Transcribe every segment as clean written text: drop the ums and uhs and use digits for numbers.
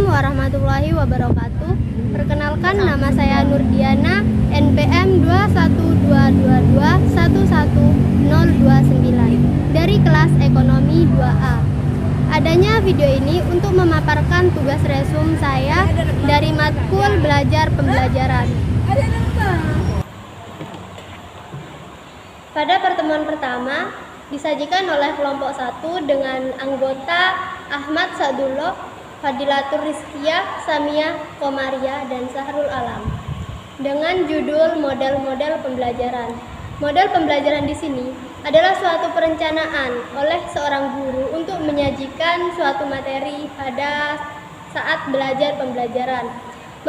warahmatullahi wabarakatuh. Perkenalkan, nama saya Nurdiana, NPM 21222111029 dari kelas Ekonomi 2A. Adanya video ini untuk memaparkan tugas resum saya dari matkul belajar pembelajaran. Pada pertemuan pertama disajikan oleh kelompok 1 dengan anggota Ahmad Sadullah, Fadilatur Rizkiyah, Samia Komaria, dan Sahrul Alam dengan judul model-model pembelajaran. Model pembelajaran di sini adalah suatu perencanaan oleh seorang guru untuk menyajikan suatu materi pada saat belajar pembelajaran.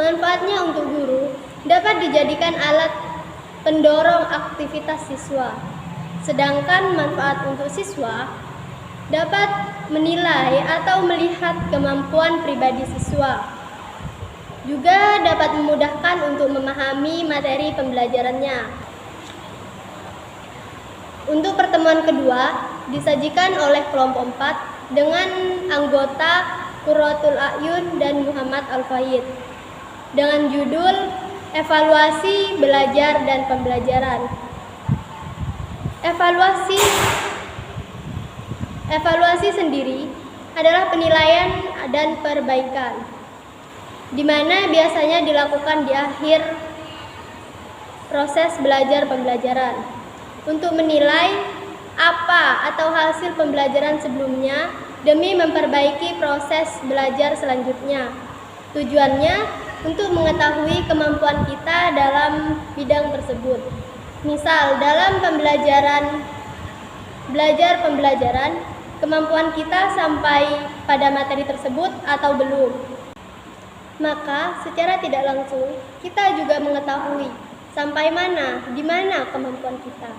Manfaatnya untuk guru dapat dijadikan alat pendorong aktivitas siswa, sedangkan manfaat untuk siswa dapat menilai atau melihat kemampuan pribadi siswa. Juga dapat memudahkan untuk memahami materi pembelajarannya. Untuk pertemuan kedua disajikan oleh kelompok 4 dengan anggota Qurratul A'yun dan Muhammad Al-Faid dengan judul Evaluasi Belajar dan Pembelajaran. Evaluasi sendiri adalah penilaian dan perbaikan, di mana biasanya dilakukan di akhir proses belajar pembelajaran untuk menilai apa atau hasil pembelajaran sebelumnya demi memperbaiki proses belajar selanjutnya. Tujuannya untuk mengetahui kemampuan kita dalam bidang tersebut. Misal dalam belajar pembelajaran, kemampuan kita sampai pada materi tersebut atau belum. Maka secara tidak langsung kita juga mengetahui sampai mana, di mana kemampuan kita.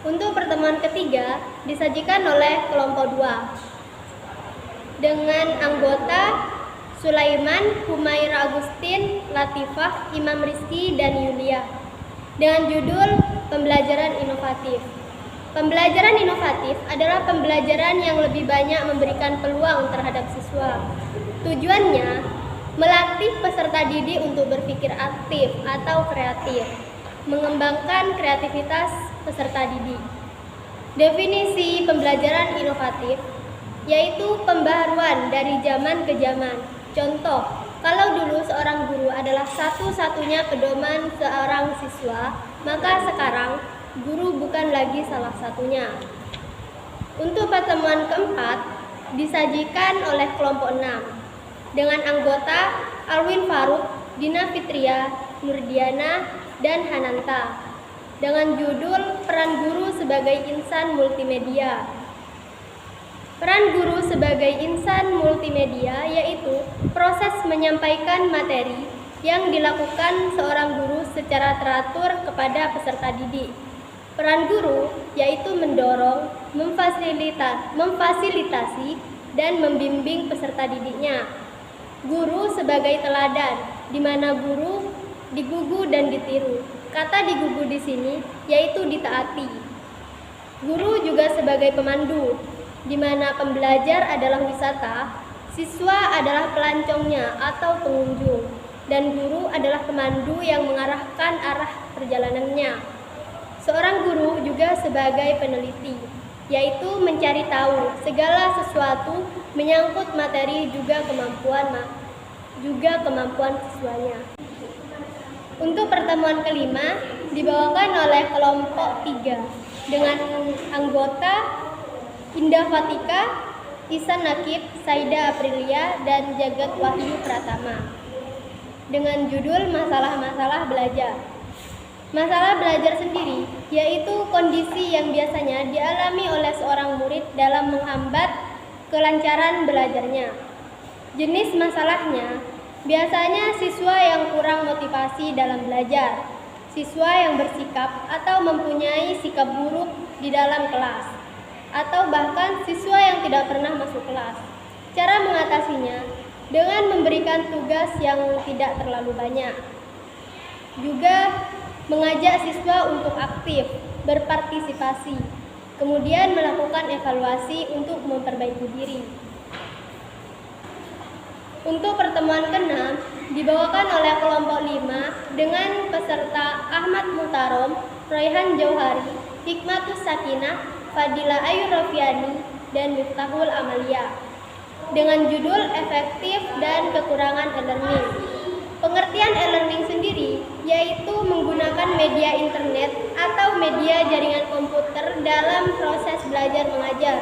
Untuk pertemuan ketiga disajikan oleh kelompok 2 dengan anggota Sulaiman, Humaira Agustin, Latifah, Imam Rizki, dan Yulia dengan judul Pembelajaran Inovatif. Pembelajaran inovatif adalah pembelajaran yang lebih banyak memberikan peluang terhadap siswa. Tujuannya melatih peserta didik untuk berpikir aktif atau kreatif, mengembangkan kreativitas peserta didik. Definisi pembelajaran inovatif yaitu pembaharuan dari zaman ke zaman. Contoh, kalau dulu seorang guru adalah satu-satunya pedoman seorang siswa, maka sekarang guru bukan lagi salah satunya. Untuk pertemuan keempat disajikan oleh kelompok 6 dengan anggota Alwin Faruk, Dina Fitria, Nurdiana, dan Hananta dengan judul Peran Guru sebagai Insan Multimedia. Peran guru sebagai insan multimedia yaitu proses menyampaikan materi yang dilakukan seorang guru secara teratur kepada peserta didik. Peran guru yaitu mendorong, memfasilitasi, dan membimbing peserta didiknya. Guru sebagai teladan, di mana guru digugu dan ditiru. Kata digugu di sini yaitu ditaati. Guru juga sebagai pemandu, di mana pembelajar adalah wisata, siswa adalah pelancongnya atau pengunjung, dan guru adalah pemandu yang mengarahkan arah perjalanannya. Seorang guru juga sebagai peneliti, yaitu mencari tahu segala sesuatu menyangkut materi juga kemampuan siswanya. Untuk pertemuan kelima dibawakan oleh kelompok 3 dengan anggota Indah Fatika, Ihsan Nakib, Saida Aprilia, dan Jagat Wahyu Pratama dengan judul Masalah-masalah Belajar. Masalah belajar sendiri yaitu kondisi yang biasanya dialami oleh seorang murid dalam menghambat kelancaran belajarnya. Jenis masalahnya biasanya siswa yang kurang motivasi dalam belajar, siswa yang bersikap atau mempunyai sikap buruk di dalam kelas, atau bahkan siswa yang tidak pernah masuk kelas. Cara mengatasinya dengan memberikan tugas yang tidak terlalu banyak. Juga mengajak siswa untuk aktif, berpartisipasi, kemudian melakukan evaluasi untuk memperbaiki diri. Untuk pertemuan ke-6 dibawakan oleh kelompok 5 dengan peserta Ahmad Mutarom, Raihan Jauhari, Hikmatus Sakinah, Fadila Ayu Rofiani, dan Miftahul Amalia dengan judul Efektif dan Kekurangan E-Learning. Pengertian e-learning sendiri yaitu menggunakan media internet atau media jaringan komputer dalam proses belajar mengajar,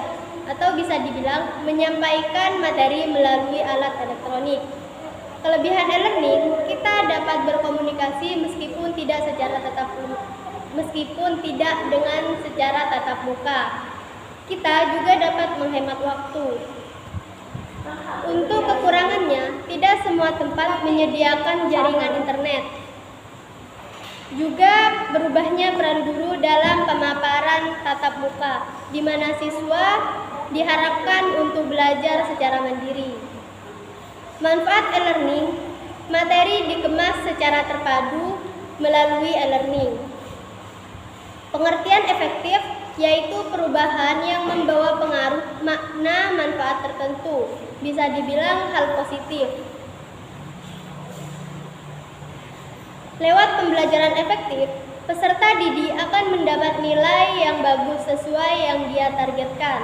atau bisa dibilang menyampaikan materi melalui alat elektronik. Kelebihan e-learning, kita dapat berkomunikasi meskipun tidak dengan secara tatap muka. Kita juga dapat menghemat waktu. Untuk kekurangannya, tidak semua tempat menyediakan jaringan internet. Juga berubahnya peran guru dalam pemaparan tatap muka, di mana siswa diharapkan untuk belajar secara mandiri. Manfaat e-learning, materi dikemas secara terpadu melalui e-learning. Pengertian efektif yaitu perubahan yang membawa pengaruh makna manfaat tertentu, bisa dibilang hal positif. Lewat pembelajaran efektif, peserta didik akan mendapat nilai yang bagus sesuai yang dia targetkan.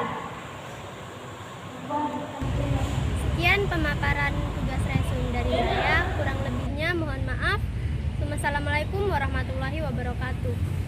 Sekian pemaparan tugas resun dari saya, kurang lebihnya mohon maaf. Wassalamualaikum warahmatullahi wabarakatuh.